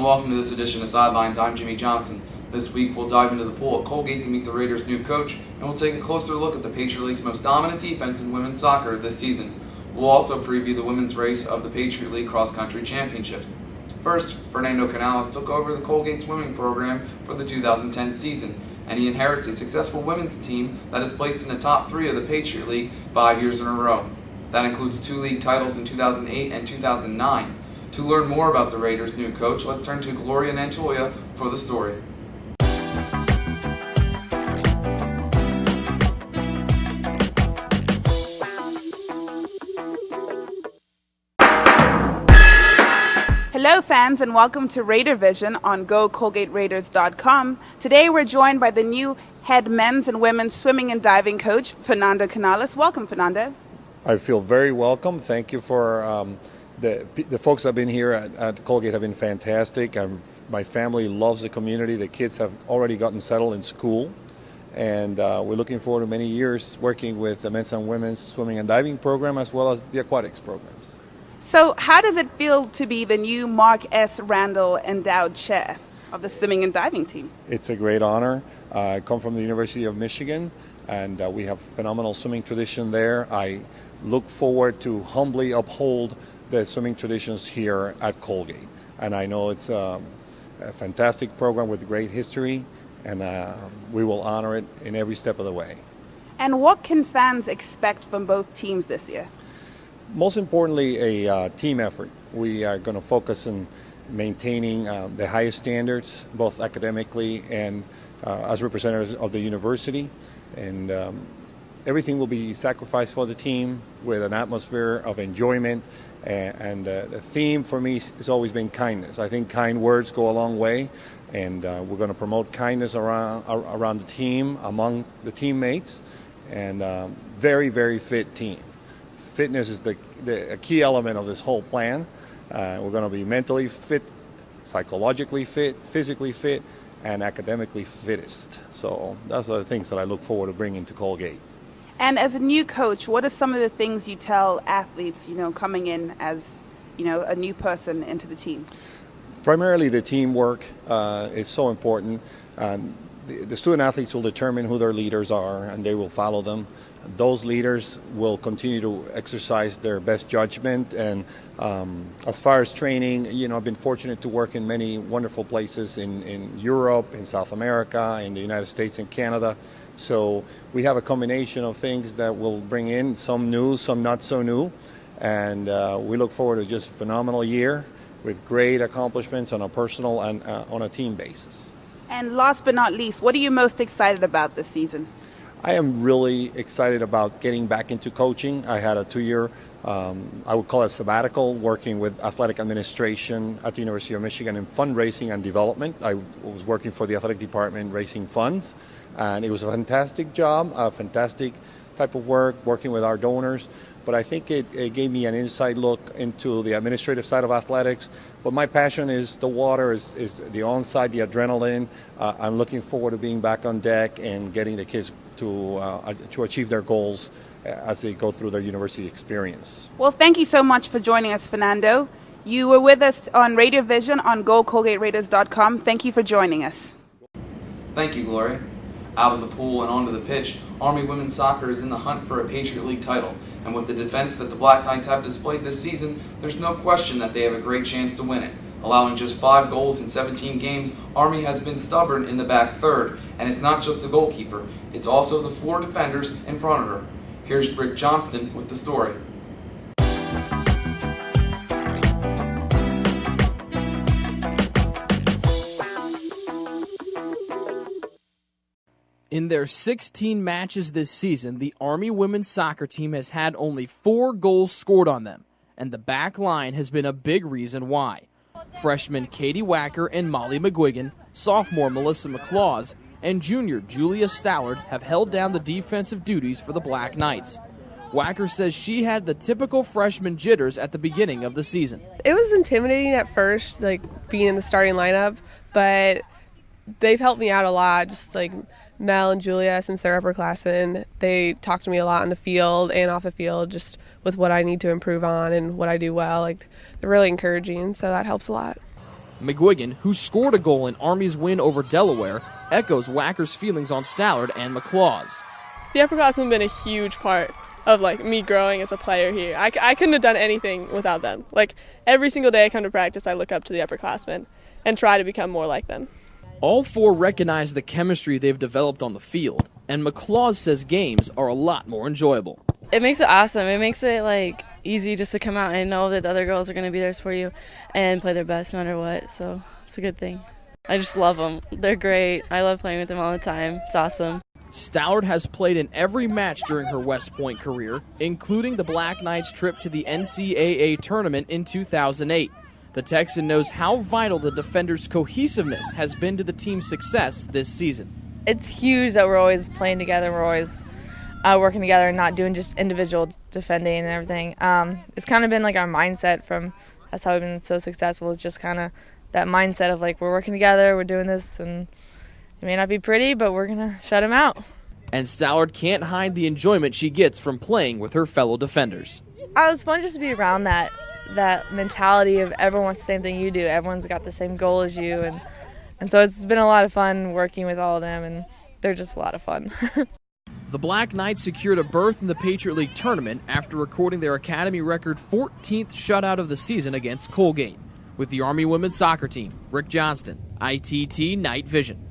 and welcome to this edition of Sidelines. I'm Jimmy Johnson. This week we'll dive into the pool at Colgate to meet the Raiders' new coach, and we'll take a closer look at the Patriot League's most dominant defense in women's soccer this season. We'll also preview the women's race of the Patriot League cross-country championships. First, Fernando Canales took over the Colgate swimming program for the 2010 season, and he inherits a successful women's team that is placed in the top 3 of the Patriot League 5 years in a row. That includes 2 league titles in 2008 and 2009. To learn more about the Raiders' new coach, let's turn to Gloria Nantoya for the story. Hello fans, and welcome to Raider Vision on GoColgateRaiders.com. Today we're joined by the new head men's and women's swimming and diving coach, Fernando Canales. Welcome, Fernando. I feel very welcome. Thank you for the folks that have been here at Colgate have been fantastic. My family loves the community. The kids have already gotten settled in school, and we're looking forward to many years working with the men's and women's swimming and diving program as well as the aquatics programs. So how does it feel to be the new Mark S. Randall Endowed Chair of the swimming and diving team? It's a great honor. I come from the University of Michigan, and we have phenomenal swimming tradition there. I look forward to humbly uphold the swimming traditions here at Colgate. And I know it's a fantastic program with great history, and we will honor it in every step of the way. And what can fans expect from both teams this year? Most importantly, a team effort. We are going to focus on maintaining the highest standards, both academically and as representatives of the university. And everything will be sacrificed for the team with an atmosphere of enjoyment. And the theme for me has always been kindness. I think kind words go a long way, and we're going to promote kindness around the team, among the teammates, and very, very fit team. Fitness is the key element of this whole plan. We're going to be mentally fit, psychologically fit, physically fit, and academically fittest. So those are the things that I look forward to bringing to Colgate. And as a new coach, what are some of the things you tell athletes, coming in as, a new person into the team? Primarily the teamwork is so important. The student athletes will determine who their leaders are, and they will follow them. Those leaders will continue to exercise their best judgment. And as far as training, I've been fortunate to work in many wonderful places in Europe, in South America, in the United States and Canada. So we have a combination of things that will bring in some new, some not so new. And we look forward to just a phenomenal year with great accomplishments on a personal and on a team basis. And last but not least, what are you most excited about this season? I am really excited about getting back into coaching. I had a 2-year, I would call it sabbatical, working with athletic administration at the University of Michigan in fundraising and development. I was working for the athletic department raising funds, and it was a fantastic job, a fantastic type of work, working with our donors. But I think it gave me an inside look into the administrative side of athletics. But my passion is the water, is the on-side, the adrenaline. I'm looking forward to being back on deck and getting the kids to achieve their goals as they go through their university experience. Well, thank you so much for joining us, Fernando. You were with us on Radio Vision on GoColgateRaiders.com. Thank you for joining us. Thank you, Gloria. Out of the pool and onto the pitch, Army women's soccer is in the hunt for a Patriot League title. And with the defense that the Black Knights have displayed this season, there's no question that they have a great chance to win it. Allowing just 5 goals in 17 games, Army has been stubborn in the back third. And it's not just the goalkeeper, it's also the 4 defenders in front of her. Here's Rick Johnston with the story. In their 16 matches this season, the Army women's soccer team has had only 4 goals scored on them, and the back line has been a big reason why. Freshmen Katie Wacker and Molly McGuigan, sophomore Melissa McClaws, and junior Julia Stallard have held down the defensive duties for the Black Knights. Wacker says she had the typical freshman jitters at the beginning of the season. It was intimidating at first, being in the starting lineup, but they've helped me out a lot, just Mel and Julia, since they're upperclassmen. They talk to me a lot on the field and off the field, just with what I need to improve on and what I do well. They're really encouraging, so that helps a lot. McGuigan, who scored a goal in Army's win over Delaware, echoes Wacker's feelings on Stallard and McClaws. The upperclassmen have been a huge part of me growing as a player here. I couldn't have done anything without them. Every single day I come to practice, I look up to the upperclassmen and try to become more like them. All four recognize the chemistry they've developed on the field, and McClaws says games are a lot more enjoyable. It makes it awesome. It makes it easy just to come out and know that the other girls are going to be there for you and play their best no matter what. So it's a good thing. I just love them. They're great. I love playing with them all the time. It's awesome. Stallard has played in every match during her West Point career, including the Black Knights' trip to the NCAA tournament in 2008. The Texan knows how vital the defenders' cohesiveness has been to the team's success this season. It's huge that we're always playing together. We're always working together and not doing just individual defending and everything. It's kind of been our mindset that's how we've been so successful. It's just kind of that mindset of we're working together, we're doing this, and it may not be pretty, but we're going to shut them out. And Stallard can't hide the enjoyment she gets from playing with her fellow defenders. It's fun just to be around that mentality of everyone wants the same thing you do. Everyone's got the same goal as you, and so it's been a lot of fun working with all of them, and they're just a lot of fun. The Black Knights secured a berth in the Patriot League tournament after recording their academy record 14th shutout of the season against Colgate. With the Army women's soccer team, Rick Johnston, ITT Night Vision.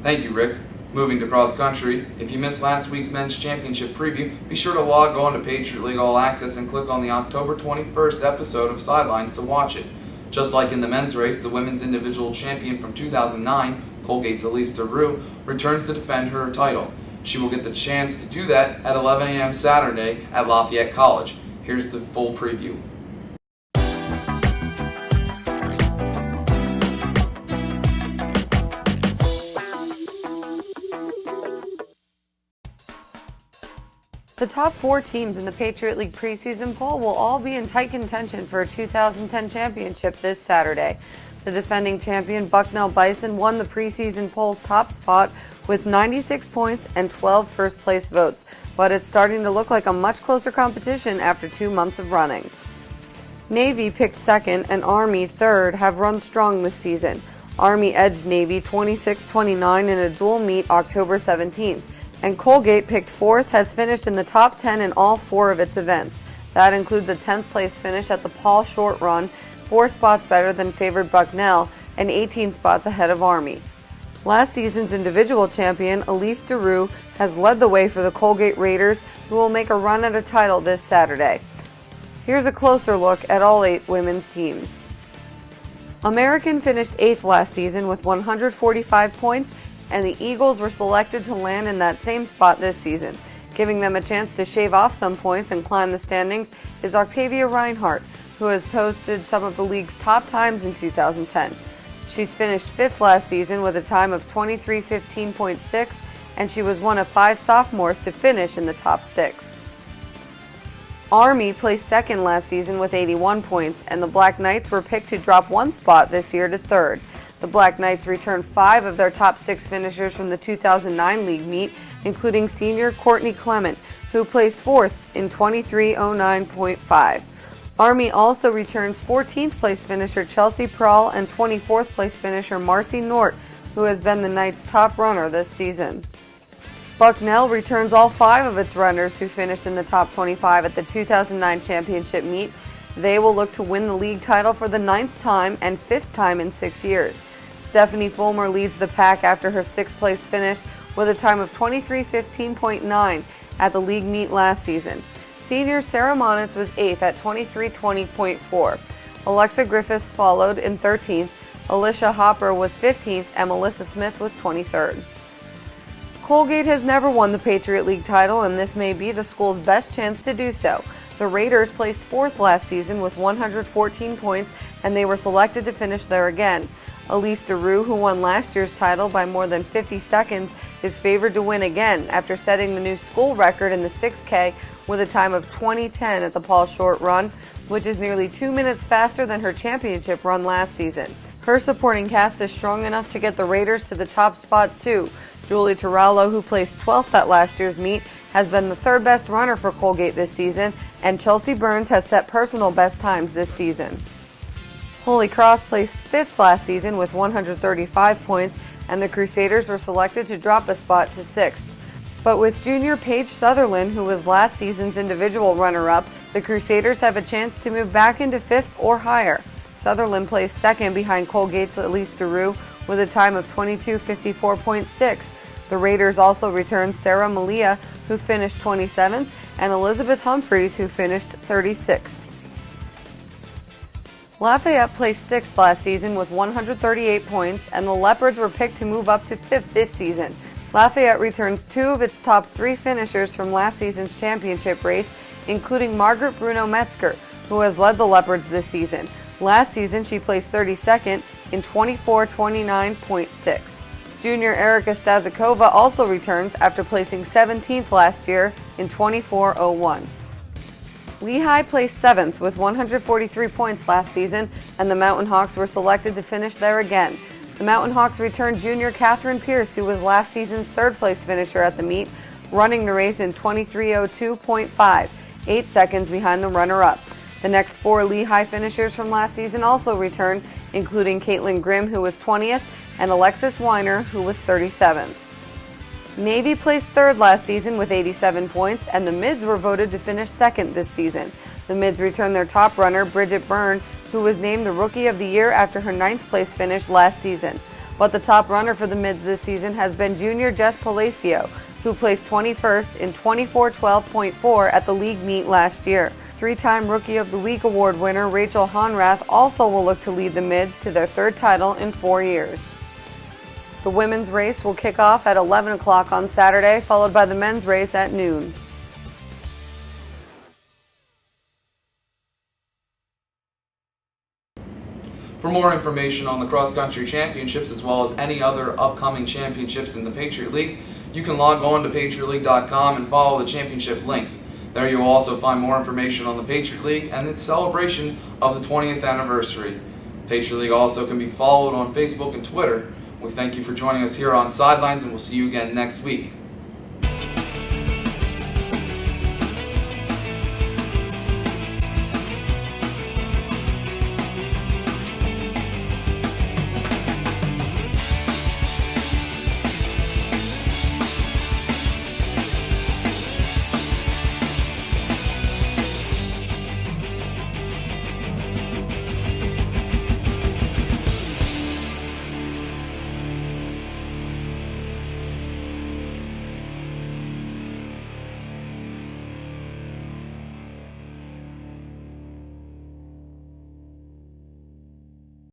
Thank you, Rick. Moving to cross country, if you missed last week's men's championship preview, be sure to log on to Patriot League All Access and click on the October 21st episode of Sidelines to watch it. Just like in the men's race, the women's individual champion from 2009, Colgate's Elise DeRue, returns to defend her title. She will get the chance to do that at 11 a.m. Saturday at Lafayette College. Here's the full preview. The top 4 teams in the Patriot League preseason poll will all be in tight contention for a 2010 championship this Saturday. The defending champion Bucknell Bison won the preseason poll's top spot with 96 points and 12 first-place votes, but it's starting to look like a much closer competition after 2 months of running. Navy picked second and Army third have run strong this season. Army edged Navy 26-29 in a dual meet October 17th. And Colgate, picked fourth, has finished in the top 10 in all 4 of its events. That includes a 10th place finish at the Paul Short Run, 4 spots better than favored Bucknell, and 18 spots ahead of Army. Last season's individual champion, Elise DeRue, has led the way for the Colgate Raiders, who will make a run at a title this Saturday. Here's a closer look at all 8 women's teams. American finished 8th last season with 145 points, and the Eagles were selected to land in that same spot this season. Giving them a chance to shave off some points and climb the standings is Octavia Reinhardt, who has posted some of the league's top times in 2010. She's finished 5th last season with a time of 23:15.6, and she was one of 5 sophomores to finish in the top 6. Army placed 2nd last season with 81 points, and the Black Knights were picked to drop 1 spot this year to 3rd. The Black Knights returned 5 of their top 6 finishers from the 2009 league meet, including senior Courtney Clement, who placed 4th in 23:09.5. Army also returns 14th place finisher Chelsea Prawl and 24th place finisher Marcy Nort, who has been the Knights' top runner this season. Bucknell returns all 5 of its runners who finished in the top 25 at the 2009 championship meet. They will look to win the league title for the 9th time and 5th time in 6 years. Stephanie Fulmer leads the pack after her 6th place finish with a time of 23:15.9 at the league meet last season. Senior Sarah Monitz was 8th at 23:20.4. Alexa Griffiths followed in 13th. Alicia Hopper was 15th and Melissa Smith was 23rd. Colgate has never won the Patriot League title, and this may be the school's best chance to do so. The Raiders placed 4th last season with 114 points, and they were selected to finish there again. Elise DeRue, who won last year's title by more than 50 seconds, is favored to win again after setting the new school record in the 6K with a time of 20:10 at the Paul Short Run, which is nearly 2 minutes faster than her championship run last season. Her supporting cast is strong enough to get the Raiders to the top spot too. Julie Turallo, who placed 12th at last year's meet, has been the 3rd best runner for Colgate this season, and Chelsea Burns has set personal best times this season. Holy Cross placed 5th last season with 135 points, and the Crusaders were selected to drop a spot to 6th. But with junior Paige Sutherland, who was last season's individual runner-up, the Crusaders have a chance to move back into 5th or higher. Sutherland placed 2nd behind Colgate's Elise Theroux with a time of 22:54.6. The Raiders also returned Sarah Malia, who finished 27th, and Elizabeth Humphreys, who finished 36th. Lafayette placed 6th last season with 138 points, and the Leopards were picked to move up to 5th this season. Lafayette returns 2 of its top 3 finishers from last season's championship race, including Margaret Bruno Metzger, who has led the Leopards this season. Last season, she placed 32nd in 24:29.6. Junior Erica Stazikova also returns after placing 17th last year in 24:01. Lehigh placed 7th with 143 points last season, and the Mountain Hawks were selected to finish there again. The Mountain Hawks returned junior Catherine Pierce, who was last season's 3rd place finisher at the meet, running the race in 23:02.5, 8 seconds behind the runner-up. The next 4 Lehigh finishers from last season also returned, including Caitlin Grimm, who was 20th, and Alexis Weiner, who was 37th. Navy placed 3rd last season with 87 points, and the Mids were voted to finish 2nd this season. The Mids returned their top runner, Bridget Byrne, who was named the Rookie of the Year after her 9th place finish last season. But the top runner for the Mids this season has been junior Jess Palacio, who placed 21st in 24:12.4 at the league meet last year. 3-time Rookie of the Week award winner Rachel Honrath also will look to lead the Mids to their 3rd title in 4 years. The women's race will kick off at 11 o'clock on Saturday, followed by the men's race at noon. For more information on the cross-country championships as well as any other upcoming championships in the Patriot League, you can log on to patriotleague.com and follow the championship links. There you will also find more information on the Patriot League and its celebration of the 20th anniversary. Patriot League also can be followed on Facebook and Twitter. We thank you for joining us here on Sidelines, and we'll see you again next week.